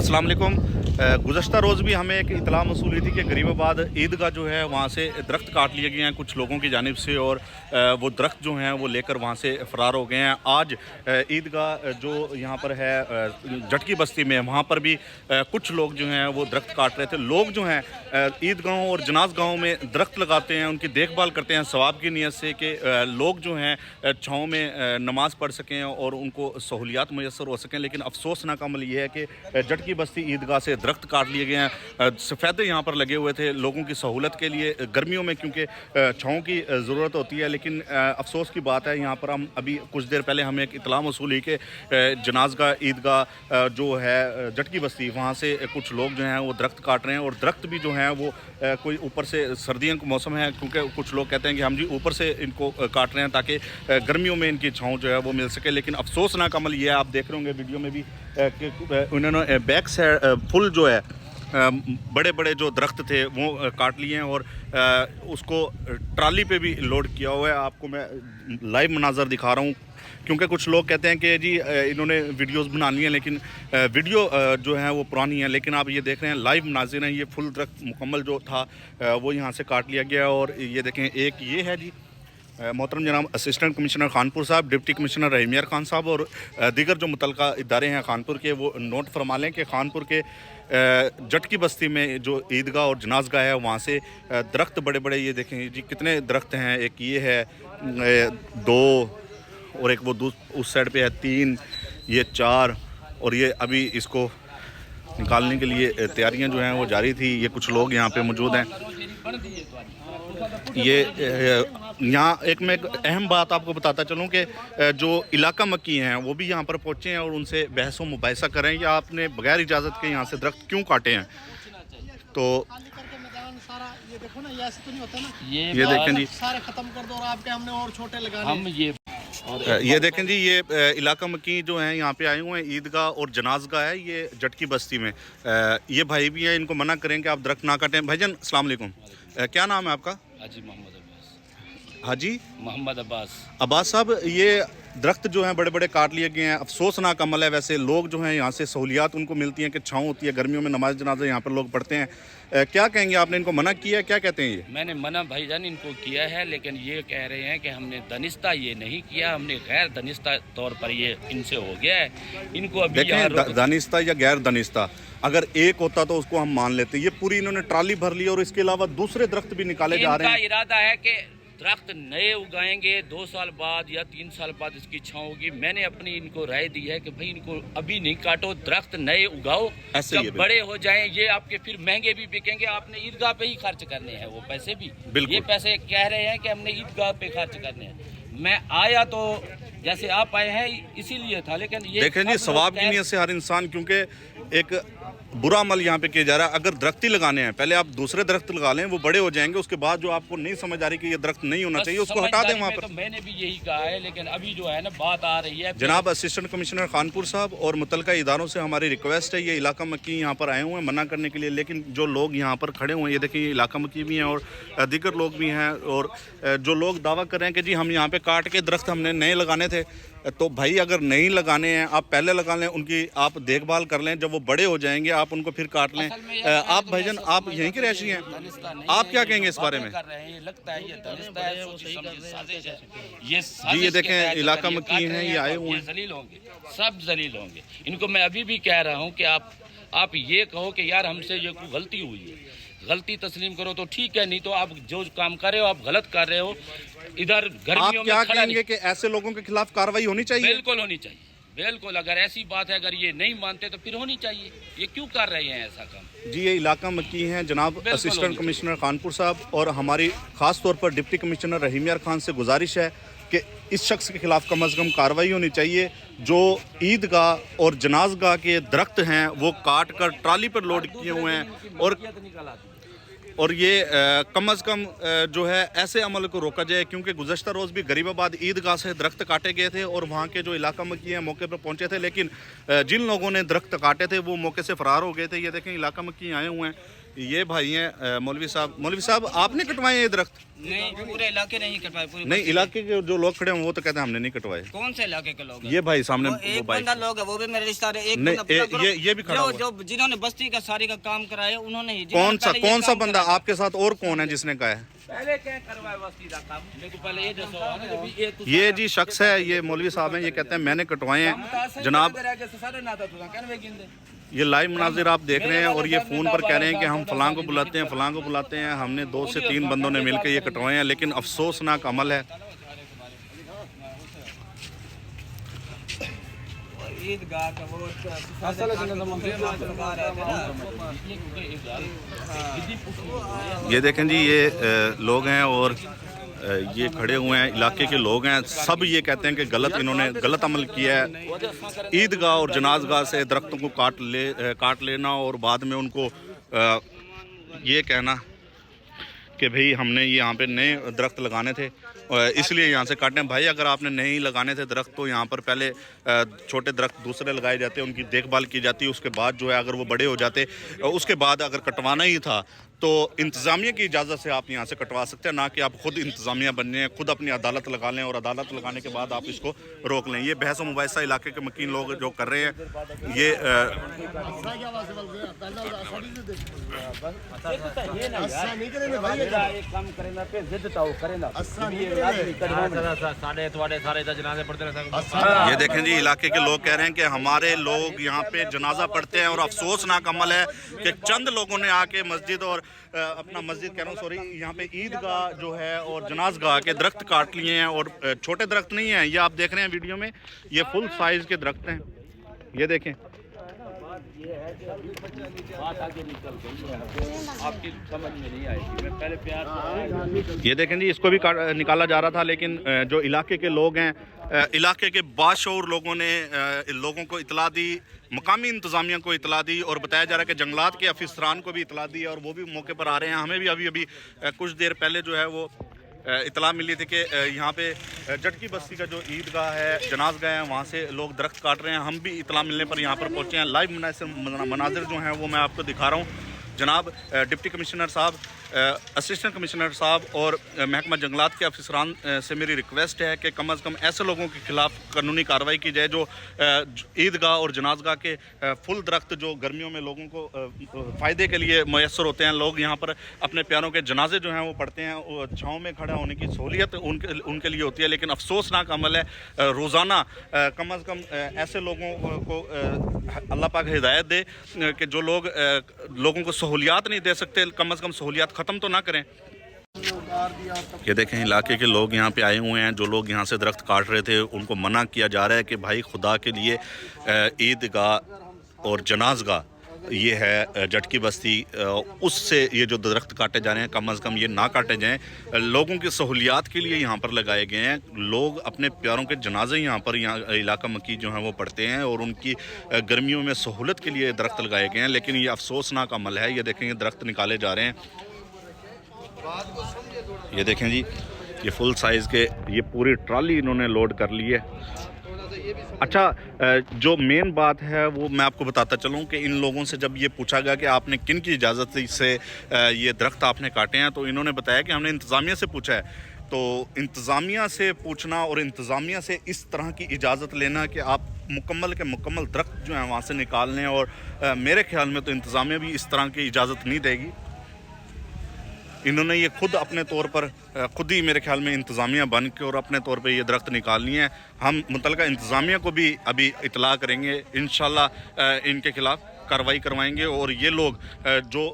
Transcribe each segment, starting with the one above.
अस्सलाम वालेकुम। गुज़श्ता रोज़ भी हमें एक इतला मौसूल हुई थी कि गरीबाबाद ईदगाह जो है वहाँ से दरख्त काट लिए गए हैं कुछ लोगों की जानिब से, और वो दरख्त जो हैं वो लेकर वहाँ से फ़रार हो गए हैं। आज ईदगाह जो यहाँ पर है जटकी बस्ती में, वहाँ पर भी कुछ लोग जो हैं वो दरख्त काट रहे थे। लोग जो हैं ईदगाहों और जनाज़ गाहों में दरख्त लगाते हैं, उनकी देखभाल करते हैं सवाब की नीयत से कि लोग जो हैं छाँव में नमाज़ पढ़ सकें और उनको सहूलियात मैसर हो सकें। लेकिन अफसोसनाक अमल ये है कि जटकी बस्ती ईदगाह से दरख्त काट लिए गए हैं। सफ़ेदे यहाँ पर लगे हुए थे लोगों की सहूलत के लिए गर्मियों में, क्योंकि छाँव की ज़रूरत होती है। लेकिन अफसोस की बात है, यहाँ पर हम अभी कुछ देर पहले हमें एक इतला मौसूल हुई कि जनाज़गाह ईदगाह जो है जटकी बस्ती, वहाँ से कुछ लोग जो हैं वो दरख्त काट रहे हैं। और दरख्त भी जो हैं वो कोई ऊपर से, सर्दियों का मौसम है, क्योंकि कुछ लोग कहते हैं कि हम जी ऊपर से इनको काट रहे हैं ताकि गर्मियों में इनकी छाँव जो है वो मिल सके। लेकिन अफसोसनाक अमल ये है, आप देख रहे होंगे वीडियो में भी कि उन्होंने बैक साइड फुल जो है बड़े बड़े जो दरख्त थे वो काट लिए हैं और उसको ट्राली पे भी लोड किया हुआ है। आपको मैं लाइव मनाज़र दिखा रहा हूँ, क्योंकि कुछ लोग कहते हैं कि जी इन्होंने वीडियोस बना ली हैं, लेकिन वीडियो जो है वो पुरानी है। लेकिन आप ये देख रहे हैं लाइव मनाज़िर हैं। ये फुल दरख्त मुकम्मल जो था वो यहाँ से काट लिया गया। और ये देखें, एक ये है जी मोहतरम जनाब असिस्टेंट कमिश्नर खानपुर साहब, डिप्टी कमिश्नर रहीम यार खान साहब और दीगर जो मुतलका इदारे हैं खानपुर के, वो नोट फरमा लें कि खानपुर के जटकी बस्ती में जो ईदगाह और जनाज़गाह है वहाँ से दरख्त बड़े बड़े, ये देखें जी कितने दरख्त हैं। एक ये है 2 और एक वो उस साइड पे है 3, ये 4, और ये अभी इसको निकालने के लिए तैयारियां जो हैं वो जारी थी। ये कुछ लोग यहाँ पे मौजूद हैं। ये यहाँ एक मैं एक अहम बात आपको बताता चलूँ कि जो इलाका मक्की हैं वो भी यहाँ पर पहुँचे हैं और उनसे बहस व मुबाहिसा करें कि आपने बगैर इजाज़त के यहाँ से दरख्त क्यों काटे हैं। तो ये देखो ना, ये ऐसे तो नहीं होता ना, ये देखें जी, सारे खत्म कर दो और आपके हमने और छोटे लगाने। हम ये देखें जी, ये इलाका मक्की जो हैं यहाँ पे आए हुए हैं। ईदगाह और जनाज़गाह है ये जटकी बस्ती में। ये भाई भी हैं, इनको मना करें कि आप दरख्त ना काटें। भाईजान अस्सलाम वालेकुम, क्या नाम है आपका? हाजी मोहम्मद अब्बास। हाजी मोहम्मद अब्बास साहब, ये दरख्त जो हैं बड़े बड़े काट लिए गए हैं। अफसोसनाक अमल है। वैसे लोग जो हैं यहाँ से सहूलियात उनको मिलती हैं कि छाँव होती है, गर्मियों में नमाज जनाजा यहाँ पर लोग पढ़ते हैं। क्या कहेंगे, आपने इनको मना किया है? क्या कहते हैं ये? मैंने मना भाईजान इनको किया है, लेकिन ये कह रहे हैं कि हमने दनिस्ता ये नहीं किया, हमने गैर दनिस्ता तौर पर ये इनसे हो गया है। इनको अभी देखें, दानिस्ता या गैर दानिस्ता अगर एक होता तो उसको हम मान लेते। ये पूरी इन्होंने ट्राली भर ली और इसके अलावा दूसरे दरख्त भी निकाले जा रहे हैं। इनका इरादा है कि दरख्त नए उगाएंगे, 2 साल बाद या 3 साल बाद इसकी छाँव होगी। मैंने अपनी इनको राय दी है कि भाई इनको अभी नहीं काटो, दरख्त नए उगाओ, जब बड़े हो जाएं ये आपके फिर महंगे भी बिकेंगे। आपने ईदगाह पे ही खर्च करने हैं वो पैसे भी। ये पैसे कह रहे हैं कि हमने ईदगाह पे खर्च करने हैं। मैं आया तो जैसे आप आए हैं इसीलिए था, लेकिन ये देखें जी, सवाब की नीयत से हर इंसान, क्योंकि एक बुरा अमल यहाँ पे किया जा रहा है। अगर दरख्त ही लगाने हैं, पहले आप दूसरे दरख्त लगा लें, वो बड़े हो जाएंगे। उसके बाद जो आपको नहीं समझ आ रही कि ये दरख्त नहीं होना चाहिए, उसको हटा दें वहाँ पर। तो मैंने भी यही कहा है, लेकिन अभी जो है ना बात आ रही है। जनाब असिस्टेंट कमिश्नर खानपुर साहब और मुतलका इदारों से हमारी रिक्वेस्ट है, ये इलाका मक्की यहाँ पर आए हुए हैं मना करने के लिए, लेकिन जो लोग यहाँ पर खड़े हुए हैं, ये देखिए ये इलाका मक्की भी हैं और दीगर लोग भी हैं। और जो लोग दावा कर रहे हैं कि जी हम यहाँ पे काट के दरख्त हमने नए लगाने थे, तो भाई अगर नहीं लगाने हैं आप पहले लगा लें, उनकी आप देखभाल कर लें, जब वो बड़े हो जाएंगे आप उनको फिर काट लें। आप भाईजान आप यहीं के रहशी हैं, आप क्या कहेंगे इस बारे में? ये देखें इलाका मक्की हैं, ये आए हुए हैं, जलील होंगे, सब जलील होंगे। इनको मैं अभी भी कह रहा हूँ कि आप ये कहो कि यार हमसे ये कोई गलती हुई है, गलती तस्लीम करो तो ठीक है, नहीं तो आप जो काम कर रहे हो आप गलत कर रहे हो। इधर गर्मियों में क्या कहेंगे कि ऐसे लोगों के खिलाफ कार्रवाई होनी चाहिए? बिल्कुल होनी चाहिए, बिल्कुल। अगर ऐसी बात है, अगर ये नहीं मानते तो फिर होनी चाहिए। ये क्यों कर रहे हैं ऐसा काम? जी, ये इलाका मक्की हैं जनाब असिस्टेंट कमिश्नर खानपुर साहब, और हमारी खास तौर पर डिप्टी कमिश्नर रहीम यार खान से गुजारिश है कि इस शख्स के खिलाफ कम अज़ कम कार्रवाई होनी चाहिए। जो ईदगाह और जनाज़गाह के दरख्त हैं वो काट कर ट्राली पर लोड किए हुए हैं, और ये कम अज़ कम जो है ऐसे अमल को रोका जाए, क्योंकि गुज़श्ता रोज़ भी गरीबाबाद ईदगाह से दरख्त काटे गए थे और वहाँ के जो इलाका मक्की हैं मौके पर पहुँचे थे, लेकिन जिन लोगों ने दरख्त काटे थे वो मौके से फ़रार हो गए थे। ये देखें इलाका मक्की आए हुए हैं, ये भाई हैं मौलवी साहब आपने कटवाए हैं ये दरख्त? नहीं, पूरे इलाके नहीं कटवाए। पूरे नहीं, इलाके के जो लोग खड़े हैं वो तो कहते हैं हमने नहीं कटवाए। कौन से इलाके के लोग हैं? ये भाई सामने वो वो एक भाई बंदा लोग है, वो भी मेरे रिश्तेदार है। एक नहीं, बंदा पूरा ग्रुप ये भी खड़ा हुआ है। जो जिन्होंने बस्ती का सारी का काम कराया उन्होंने ही। जिन्होंने पहले ये कौन सा काम बंदा कराया। तो आपके साथ और कौन है जिसने कहा है? पहले क्या करवाए बस्ती का काम, मेरे को पहले ये दसो ना जब ये तो ये जी शख्स है, ये मौलवी साहब हैं, ये कहते हैं मैंने कटवाए हैं जनाब। सारे नाता तो कहने गिनदे ये लाइव मनाजिर आप देख रहे हैं और ये फ़ोन पर कह रहे हैं कि हम फलां को बुलाते हैं, फलां को बुलाते हैं। हमने 2 से 3 बंदों ने मिलकर ये कटवाए हैं, लेकिन अफसोसनाक अमल है। ईदगाह का वो ये देखें जी, ये लोग हैं और ये खड़े हुए हैं, इलाके के लोग हैं, सब ये कहते हैं कि इन्होंने गलत अमल किया है। ईदगाह और जनाजगाह से दरख्तों को काट लेना और बाद में उनको ये कहना कि भाई हमने यहाँ पे नए दरख्त लगाने थे इसलिए यहाँ से काटने। भाई अगर आपने नहीं लगाने थे दरख्त तो यहाँ पर पहले छोटे दरख्त दूसरे लगाए जाते, उनकी देखभाल की जाती, उसके बाद जो है अगर वो बड़े हो जाते, उसके बाद अगर कटवाना ही था तो इंतज़ामिया की इजाज़त से आप यहाँ से कटवा सकते हैं, ना कि आप खुद इंतज़ामिया बनने हैं, खुद अपनी अदालत लगा लें और अदालत लगाने के बाद आप इसको रोक लें। ये बहस मुबाहिसा इलाके के मकीन लोग जो कर रहे हैं, ये ये देखें जी, इलाके के लोग कह रहे हैं कि हमारे लोग यहाँ पे जनाजा पढ़ते हैं और अफसोसनाक अमल है कि चंद लोगों ने आके मस्जिद और अपना मस्जिद कह रहा हूँ सॉरी, यहाँ पे ईदगाह जो है और जनाजगाह के दरख्त काट लिए हैं। और छोटे दरख्त नहीं हैं, ये आप देख रहे हैं वीडियो में, ये फुल साइज के दरख्त हैं। ये देखें, आपकी समझ में नहीं आएगी। मैं पहले प्यार ये देखें जी, इसको भी निकाला जा रहा था, लेकिन जो इलाके के लोग हैं, इलाके के बाशऊर लोगों ने लोगों को इतला दी, मकामी इंतज़ामिया को इतला दी और बताया जा रहा है कि जंगलात के अफसरान को भी इतला दी और वो भी मौके पर आ रहे हैं। हमें भी अभी कुछ देर पहले जो है वो इतला मिली थी कि यहाँ पे जटकी बस्ती का जो ईदगाह है, जनाजगाह है, वहाँ से लोग दरख्त काट रहे हैं। हम भी इतला मिलने पर यहाँ पर पहुँचे हैं। लाइव मनाजिर जो हैं वो मैं आपको दिखा रहा हूँ। जनाब डिप्टी कमिश्नर साहब, असिस्टेंट कमिश्नर साहब और महकमा जंगलात के अफसरान से मेरी रिक्वेस्ट है कि कम अज़ कम ऐसे लोगों के खिलाफ कानूनी कार्रवाई की जाए जो ईदगाह और जनाजगाह के फुल दरख्त जो गर्मियों में लोगों को फ़ायदे के लिए मैसर होते हैं। लोग यहाँ पर अपने प्यारों के जनाजे जो हैं वो पढ़ते हैं, छाँव में खड़ा होने की सहूलियत उनके लिए होती है, लेकिन अफसोसनाक अमल है रोज़ाना कम अज़ कम ऐसे लोगों को अल्लाह पाक हिदायत दे कि जो लोगों को सहूलियात नहीं दे सकते, कम अज़ कम सहूलियात ख़त्म तो ना करें। ये देखें, इलाके के लोग यहाँ पे आए हुए हैं। जो लोग यहाँ से दरख्त काट रहे थे उनको मना किया जा रहा है कि भाई खुदा के लिए ईदगाह और जनाजगाह ये है जटकी बस्ती, उससे ये जो दरख्त काटे जा रहे हैं कम अज़ कम ये ना काटे जाएं। लोगों की सहूलियात के लिए यहाँ पर लगाए गए हैं। लोग अपने प्यारों के जनाजे यहाँ पर इलाका मकी जो हैं वो पढ़ते हैं और उनकी गर्मियों में सहूलत के लिए दरख्त लगाए गए हैं, लेकिन ये अफसोसनाक अमल है। ये देखें, ये दरख्त निकाले जा रहे हैं। ये देखें जी, ये फुल साइज़ के, ये पूरी ट्राली इन्होंने लोड कर ली है। अच्छा, जो मेन बात है वो मैं आपको बताता चलूँ कि इन लोगों से जब ये पूछा गया कि आपने किन की इजाज़त से ये दरख्त आपने काटे हैं, तो इन्होंने बताया कि हमने इंतज़ामिया से पूछा है। तो इंतज़ामिया से पूछना और इंतज़ामिया से इस तरह की इजाज़त लेना कि आप मुकम्मल के मुकम्मल दरख्त जो हैं वहाँ से निकाल लें, और मेरे ख्याल में तो इंतज़ामिया भी इस तरह की इजाज़त नहीं देगी। इन्होंने ये खुद अपने तौर पर खुद ही मेरे ख्याल में इंतज़ामिया बन के और अपने तौर पे ये दरख्त निकाल लिए हैं। हम मुतलका इंतज़ामिया को भी अभी इतला करेंगे, इंशाल्लाह इनके ख़िलाफ़ कार्रवाई करवाएंगे। और ये लोग जो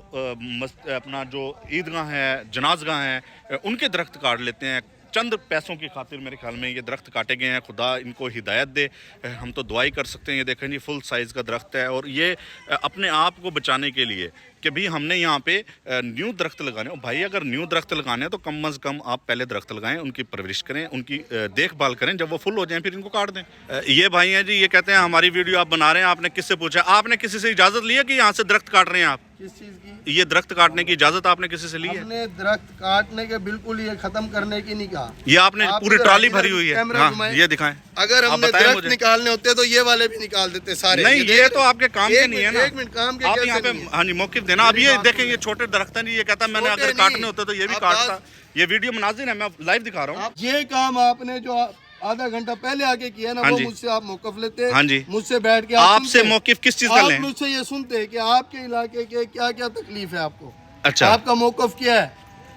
अपना जो ईदगाह है, जनाजगाह हैं, उनके दरख्त काट लेते हैं चंद पैसों की खातिर। मेरे ख्याल में ये दरख्त काटे गए हैं। खुदा इनको हिदायत दे, हम तो दुआई कर सकते हैं। ये देखें जी, फुल साइज़ का दरख्त है और ये अपने आप को बचाने के लिए कि भाई हमने यहाँ पे न्यू दरख्त लगाने। भाई अगर न्यू दरख्त लगाने हैं तो कम अज़ कम आप पहले दरख्त लगाएं, उनकी परवरिश करें, उनकी देखभाल करें। जब वो फुल हो जाएं फिर इनको काट दें। ये भाई हैं जी, ये कहते हैं हमारी वीडियो आप बना रहे हैं, आपने किससे पूछा? आपने किसी से इजाज़त ली है कि यहाँ से दरख्त काट रहे हैं आप? किस चीज़ की? ये दरख्त काटने की इजाजत आपने किसी से ली है? हमने दरख्त काटने के बिल्कुल ये खत्म करने की नहीं कहा। ये आपने आप पूरी इधर ट्राली आइए, भरी हुई है। कैमरा हाँ, घुमाएं। ये दिखाएं। अगर आप हमने बताएं दरख्त मुझे। निकालने होते तो ये वाले भी निकाल देते सारे। नहीं, ये तो आपके काम के नहीं है ना। एक मिनट, काम के आप कैसे यहाँ पे नहीं है? हाँ जी मौक़िफ़ देना। अब मेरी ये बात देखें, ये छोटे दरख्त हैं, ये कहता मैंने छोटे अगर नहीं। काटने होते तो ये भी आप काटता। ये वीडियो मुनाज़िर है, मैं लाइव दिखा रहा हूँ। आप ये काम आपने जो आधा घंटा पहले आके किया ना, हाँ वो जी। मुझसे आप मौक़िफ़ लेते, हाँ जी। मुझसे बैठ के आपसे सुनते। मौक़िफ़ किस चीज़ का आप लें? मुझसे ये सुनते कि आपके इलाके के क्या क्या तकलीफ है आपको, अच्छा। आपका मौक़िफ़ क्या है।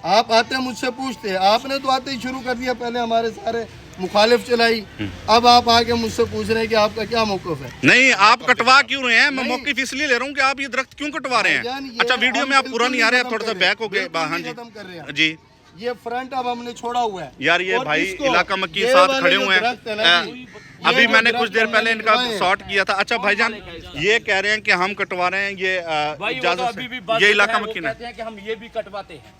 आप आते मुझसे पूछते, आपने तो आते ही शुरू कर दिया, पहले हमारे सारे मुखालिफ चलाई, अब आप आके मुझसे पूछ रहे हैं कि आपका क्या मौक़िफ़ है। नहीं, आप कटवा क्यों रहे हैं? मैं नहीं। मौक़िफ़ इसलिए ले रहा हूँ कि आप ये दरख्त क्यों कटवा रहे भाईजान, हैं? ये अच्छा, वीडियो हम में आप बिल्कुल पूरा नहीं आ रहे, खत्म थोड़ा सा कर रहे बैक हो हैं, गए। बिल्कुल हाँ नहीं जी खत्म कर रहे हैं। जी। ये फ्रंट अब हमने छोड़ा हुआ है यार, ये और भाई इसको- इलाका मक्की ये साथ वाले खड़े जो हुए दरख्त है ना हैं। जी, अभी ये जो मैंने दरख्त कुछ देर है, पहले इनका लगाए हैं। शॉट किया था। अच्छा भाईजान, ये कह रहे हैं कि हम कटवा रहे हैं, ये भाई वो तो इजाजत अभी भी से। बात ये है, इलाका वो मक्की कहते हैं कि हम ये भी कटवाते हैं।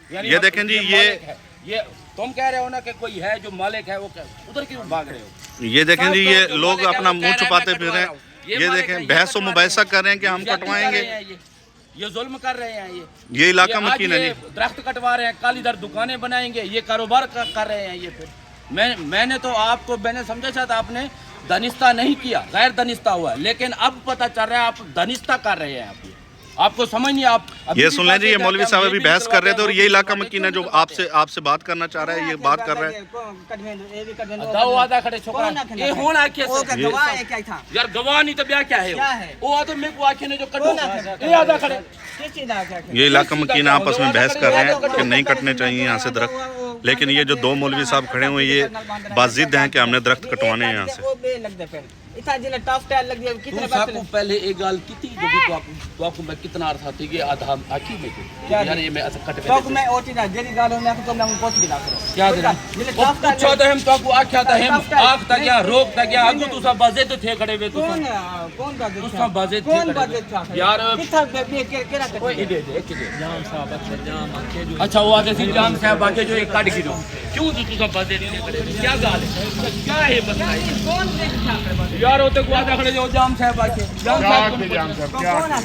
यानी ये अब देखें जी, ये मालिक है। ये तुम कह रहे हो ना कि कोई है जो मालिक है, वो उधर क्यों भाग रहे हो? ये देखें जी, ये जो लोग मालिक है, अपना वो कह मुंह रहा है, छुपाते मैं फिर कटवा रहे रहा हूँ। हैं। ये ये मालिक देखें, है, ये बहस व कटवा मुबाहिसा रहे हैं। कर रहे हैं कि हम ज्यादती कर कटवाएंगे। रहे हैं ये जुल्म कर रहे हैं। ये इलाका आज मक्की ये नहीं। दरख्त कटवा रहे हैं, कल इधर दुकानें बनाएंगे, ये कारोबार कर रहे हैं। ये फिर मैंने तो आपको, मैंने समझा शायद आपने दनिस्ता नहीं किया, गैर दनिस्ता हुआ, लेकिन अब पता चल रहा है आप दनिस्ता कर रहे हैं। आपको समझ नहीं, आप ये सुन लें जी, ये मौलवी साहब अभी बहस कर रहे थे और ये इलाका मक्कीन है जो आपसे बात करना चाह रहा है, ये बात कर रहा है। दाओ आधा खड़े छोकरा ये होना आके वो का गवाह है क्या था? यार गवाह नहीं तो ब्याह क्या है? क्या है? वो आदमी मेरे को आके ने जो कटो ये आधा खड़े। किस चीज़ आ गया? ये इलाका मक्कीन आपस में बहस कर रहे हैं कि नहीं कटने चाहिए यहाँ से दरख्त, लेकिन ये जो दो मौलवी साहब खड़े हुए ये बाजिद हैं कि हमने दरख्त कटवाने हैं यहाँ से। वो बे लग दे फिर इतना जिले टॉप टायर लग दिया कितने तू पैसे साकू पहले एक गाल की थी जो भी तो आपको मैं कितना अर्थ आती कि आधा आखी में क्या यार ये मैं ऐसा कट तो मैं और चीज जेरी गालो में तो मैं पहुंच गया करो क्या देना जिले वो टॉप टायर पूछा तो हम तो आपको आख्या था हम आख तक या रोक तक या अगु तू सब बाजे तो थे खड़े हुए तू कौन बात तू सब बाजे थे कौन बात था यार कितना बेबी केरा ओए इधर देख इधर जाम साहब अच्छा वो आगे से जाम साहब आके जो एक काट गिरो क्यों तू सब बाजे नहीं खड़े क्या गाल है क्या है मसला कौन देखा यार वो तो आधा खड़े जो जाम साहब आके जाम साहब कौन है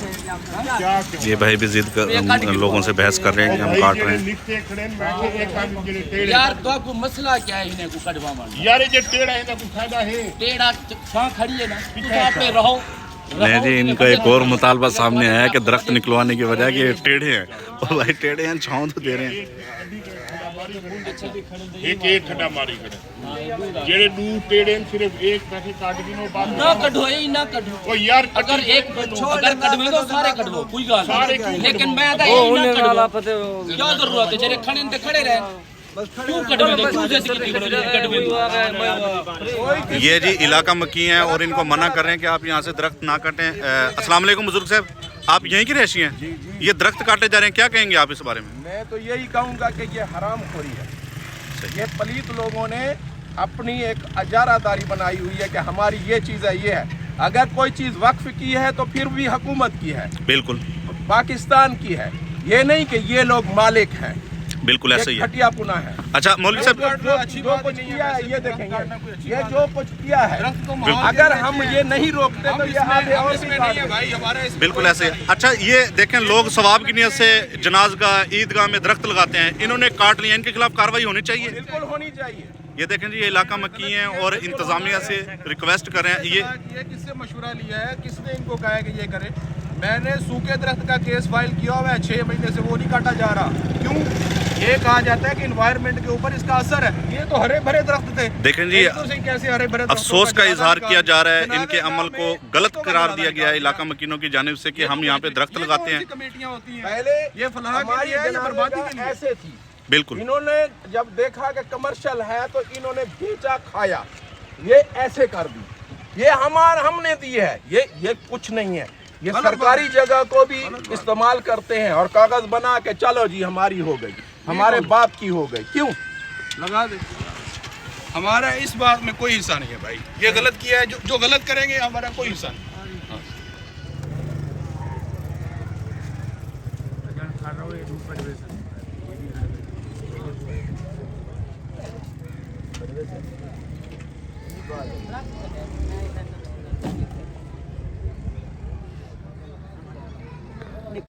ये भाई भी जिद कर लोगों से बहस कर रहे हैं कि हम काट रहे हैं। यार तो आपको मसला क्या है इन्हें को कटवा मारना यार ये टेढ़ा है ना कुछ फायदा है। टेढ़ा छां खड़ी है ना तू वहां पे रहो नहीं जी, इनका एक और मुतालबा सामने आया है कि दरख्त निकलवाने की वजह कि ये टेढ़े हैं और भाई टेढ़े हैं, छाँव तो दे रहे हैं। एक ठंडा मारी करे जेड़े दू टेढ़े सिर्फ एक पैसे काट दी नो बात ना कटो ही ना कटो ओ यार अगर एक अगर कटवे तो सारे कटवो कोई गाल सारे नहीं। क्यों लेकिन मैं तो ये ना कटवो क्या जरूरत है जेरे खड़े ने खड़े रहे क्यों कटवे दो तू जैसे कितनी करो कटवे दो ये जी इलाका मक्की हैं और इनको मना कर रहे हैं कि आप यहाँ से दरख्त ना काटें। अस्सलाम वालेकुम बुजुर्ग साहब, आप यहीं की रहशी हैं? ये दरख्त काटे जा रहे हैं, क्या कहेंगे आप इस बारे में? मैं तो यही कहूँगा कि ये हराम खोरी है। ये पलीत लोगों ने अपनी एक अजारादारी बनाई हुई है कि हमारी ये चीज़ है, ये है। अगर कोई चीज़ वक्फ की है तो फिर भी हुकूमत की है, बिल्कुल पाकिस्तान की है। ये नहीं कि ये लोग मालिक हैं, बिल्कुल ऐसे ही है। घटिया पुना है। अच्छा मौलवी साहब, जो कुछ किया है ये देखेंगे, ये जो कुछ किया है अगर हम ये नहीं रोकते तो ये आगे और भी काट देंगे। बिल्कुल ऐसे है। अच्छा ये देखें, लोग सवाब की नियत से जनाज़गाह ईदगाह में दरख्त लगाते हैं, इन्होंने काट लिया, इनके खिलाफ कार्रवाई होनी चाहिए। बिल्कुल होनी चाहिए। ये देखें जी, ये इलाका मक्की हैं और इंतज़ामिया से रिक्वेस्ट कर रहे हैं। ये किससे मशवरा लिया है, किसने इनको कहा है कि ये करें? मैंने सूखे दरख्त का केस फाइल किया हुआ है 6 महीने से, वो नहीं काटा जा रहा। क्यों? ये कहा जाता है कि इन्वायरमेंट के ऊपर इसका असर है। ये तो हरे भरे दरख्त थे। देखें जी, कैसे हरे भरे अफसोस का इजहार किया जा रहा है, इनके अमल को गलत करार दिया गया है इलाका मकीनों की जानिब से कि हम यहाँ पे दरख्त लगाते हैं। कमेटियां होती हैं पहले ये फलाह के लिए है, ये बर्बादी के लिए ऐसे थी। बिल्कुल इन्होंने जब देखा कि कमर्शियल है तो इन्होंने बेचा खाया, ये ऐसे कर दी। ये हमने दी है, ये कुछ नहीं है। ये सरकारी जगह को भी इस्तेमाल करते हैं और कागज बना के चलो जी हमारी हो गई, हमारे बाप की हो गई। क्यों लगा दे? हमारा इस बात में कोई हिस्सा नहीं है भाई। ये गलत किया है, जो गलत करेंगे हमारा कोई हिस्सा नहीं।